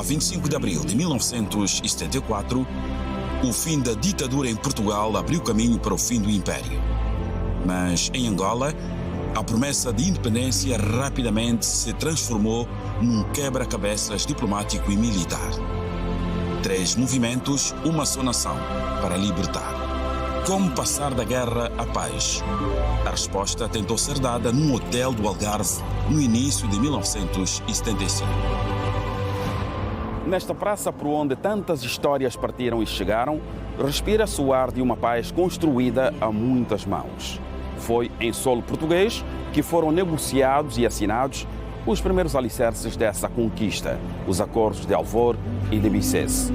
25 de abril de 1974, o fim da ditadura em Portugal abriu caminho para o fim do Império. Mas, em Angola, a promessa de independência rapidamente se transformou num quebra-cabeças diplomático e militar. 3 movimentos, uma só nação, para libertar. Como passar da guerra à paz? A resposta tentou ser dada num hotel do Algarve no início de 1975. Nesta praça por onde tantas histórias partiram e chegaram, respira-se o ar de uma paz construída a muitas mãos. Foi em solo português que foram negociados e assinados os primeiros alicerces dessa conquista, os acordos de Alvor e de Bicesse.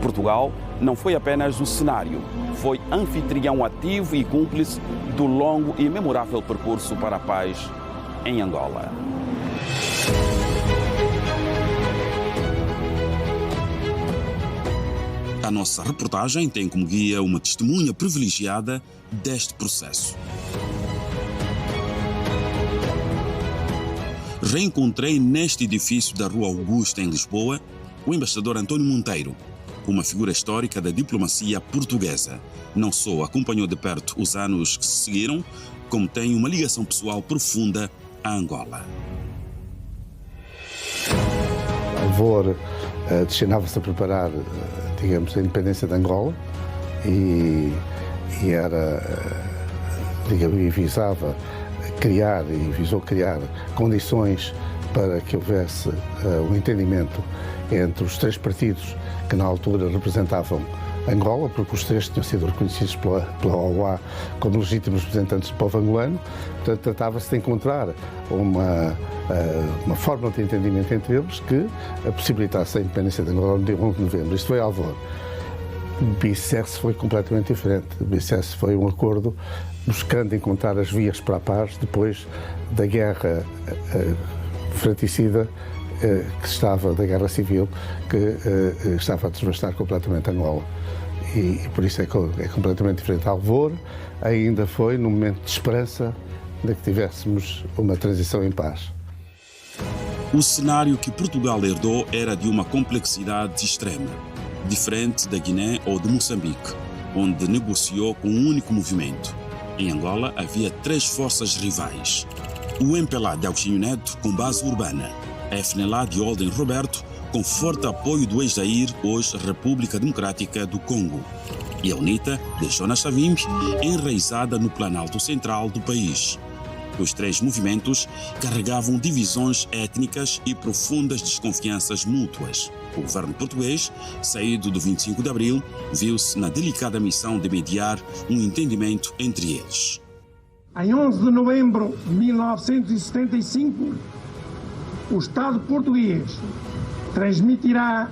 Portugal não foi apenas o cenário, foi anfitrião ativo e cúmplice do longo e memorável percurso para a paz em Angola. A nossa reportagem tem como guia uma testemunha privilegiada deste processo. Reencontrei neste edifício da Rua Augusta, em Lisboa, o embaixador António Monteiro, uma figura histórica da diplomacia portuguesa. Não só acompanhou de perto os anos que se seguiram, como tem uma ligação pessoal profunda a Angola. Alvor destinava-se a preparar, digamos, a independência de Angola e era, digamos, e visava criar e visou criar condições para que houvesse um entendimento entre os 3 partidos que na altura representavam Angola, porque os 3 tinham sido reconhecidos pela OA como legítimos representantes do povo angolano. Portanto, tratava-se de encontrar uma fórmula de entendimento entre eles que possibilitasse a independência de Angola no dia 1 de novembro. Isto foi Alvor. Bicesse foi completamente diferente. Bicesse foi um acordo buscando encontrar as vias para a paz depois da guerra fratricida da guerra civil que estava a devastar completamente Angola. E por isso é completamente diferente. Alvor ainda foi num momento de esperança de que tivéssemos uma transição em paz. O cenário que Portugal herdou era de uma complexidade extrema, diferente da Guiné ou de Moçambique, onde negociou com um único movimento. Em Angola havia 3 forças rivais. O MPLA de Agostinho Neto, com base urbana, a FNLA de Holden Roberto, com forte apoio do ex-Zaire, hoje República Democrática do Congo, e a UNITA de Jonas Savimbi, enraizada no Planalto Central do país. Os 3 movimentos carregavam divisões étnicas e profundas desconfianças mútuas. O governo português, saído do 25 de abril, viu-se na delicada missão de mediar um entendimento entre eles. Em 11 de novembro de 1975, o Estado português transmitirá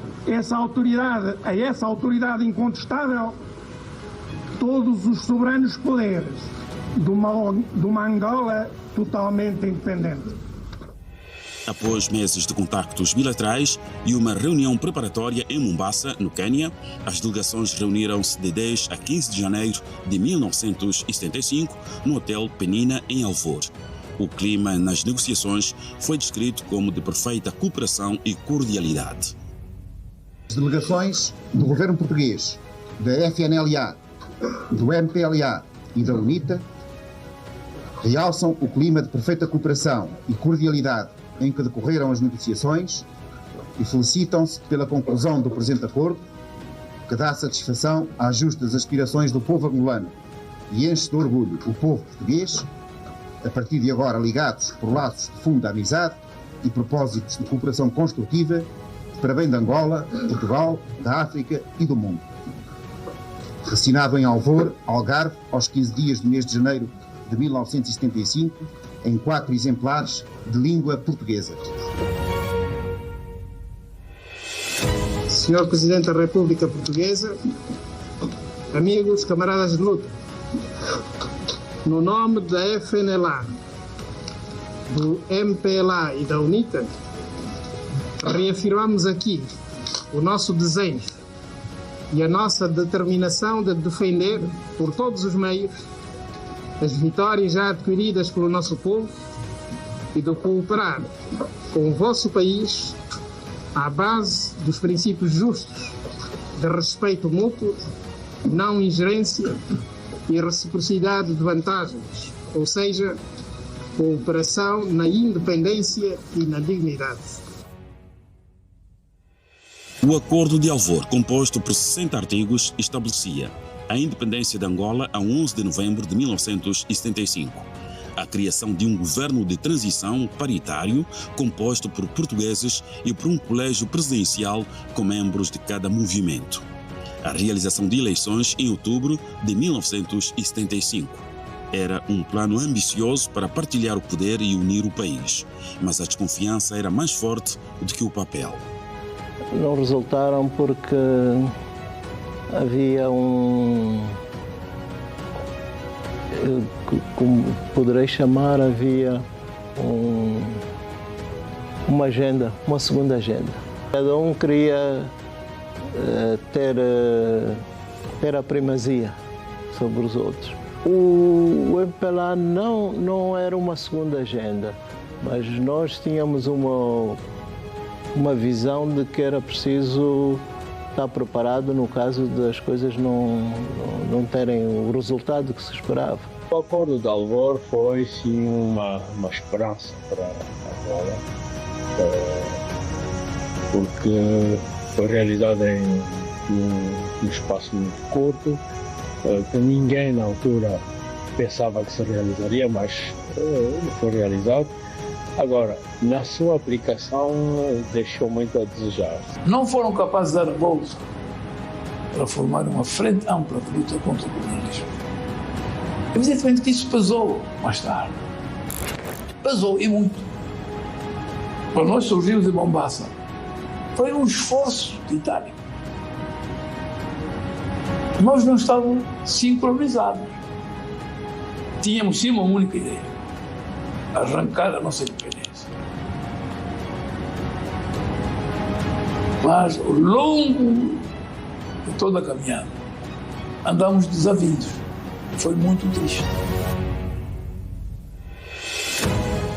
a essa autoridade incontestável todos os soberanos poderes de uma Angola totalmente independente. Após meses de contactos bilaterais e uma reunião preparatória em Mombasa, no Quênia, as delegações reuniram-se de 10 a 15 de janeiro de 1975 no Hotel Penina, em Alvor. O clima nas negociações foi descrito como de perfeita cooperação e cordialidade. As delegações do governo português, da FNLA, do MPLA e da UNITA realçam o clima de perfeita cooperação e cordialidade em que decorreram as negociações e felicitam-se pela conclusão do presente acordo, que dá satisfação às justas aspirações do povo angolano e enche de orgulho o povo português, a partir de agora ligados por laços de funda amizade e propósitos de cooperação construtiva para bem de Angola, Portugal, da África e do mundo. Assinado em Alvor, Algarve, aos 15 dias do mês de janeiro de 1975, em 4 exemplares de língua portuguesa. Senhor Presidente da República Portuguesa, amigos, camaradas de luta, no nome da FNLA, do MPLA e da UNITA, reafirmamos aqui o nosso desejo e a nossa determinação de defender, por todos os meios, as vitórias já adquiridas pelo nosso povo e de cooperar com o vosso país à base dos princípios justos de respeito mútuo, não ingerência e reciprocidade de vantagens, ou seja, cooperação na independência e na dignidade. O Acordo de Alvor, composto por 60 artigos, estabelecia a independência de Angola a 11 de novembro de 1975, a criação de um governo de transição paritário composto por portugueses e por um colégio presidencial com membros de cada movimento, a realização de eleições em outubro de 1975. Era um plano ambicioso para partilhar o poder e unir o país, mas a desconfiança era mais forte do que o papel. Não resultaram porque havia como poderei chamar, havia uma agenda, uma segunda agenda. Cada um queria ter a primazia sobre os outros. O MPLA não era uma segunda agenda, mas nós tínhamos uma visão de que era preciso estar preparado no caso das coisas não terem o resultado que se esperava. O Acordo de Alvor foi sim uma esperança para Angola, porque foi realizado em um espaço muito curto, que ninguém na altura pensava que se realizaria, mas foi realizado. Agora, na sua aplicação, deixou muito a desejar. Não foram capazes de dar a bolsa para formar uma frente ampla de luta contra o colonialismo. Evidentemente que isso pesou mais tarde. Pesou e muito. Para nós surgiu de Mombasa. Foi um esforço titânico. Nós não estávamos sincronizados. Tínhamos sim uma única ideia: arrancar a nossa independência. Mas ao longo de toda a caminhada andamos desavindos. Foi muito triste.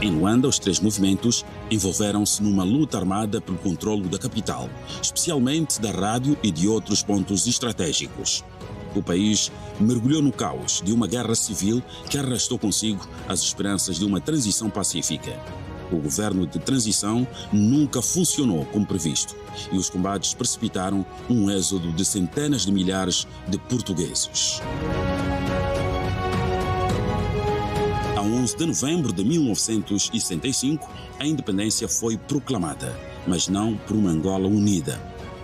Em Luanda, os três movimentos envolveram-se numa luta armada pelo controlo da capital, especialmente da rádio e de outros pontos estratégicos. O país mergulhou no caos de uma guerra civil que arrastou consigo as esperanças de uma transição pacífica. O governo de transição nunca funcionou como previsto e os combates precipitaram um êxodo de centenas de milhares de portugueses. A 11 de novembro de 1965, a independência foi proclamada, mas não por uma Angola unida.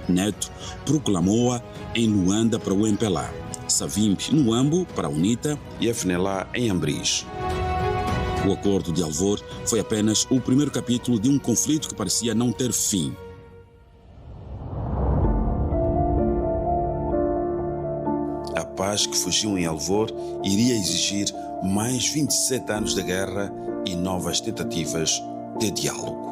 Neto proclamou-a em Luanda para o MPLA, Savimbi no Huambo para a UNITA e FNLA em Ambris. O Acordo de Alvor foi apenas o primeiro capítulo de um conflito que parecia não ter fim. A paz que fugiu em Alvor iria exigir mais 27 anos de guerra e novas tentativas de diálogo.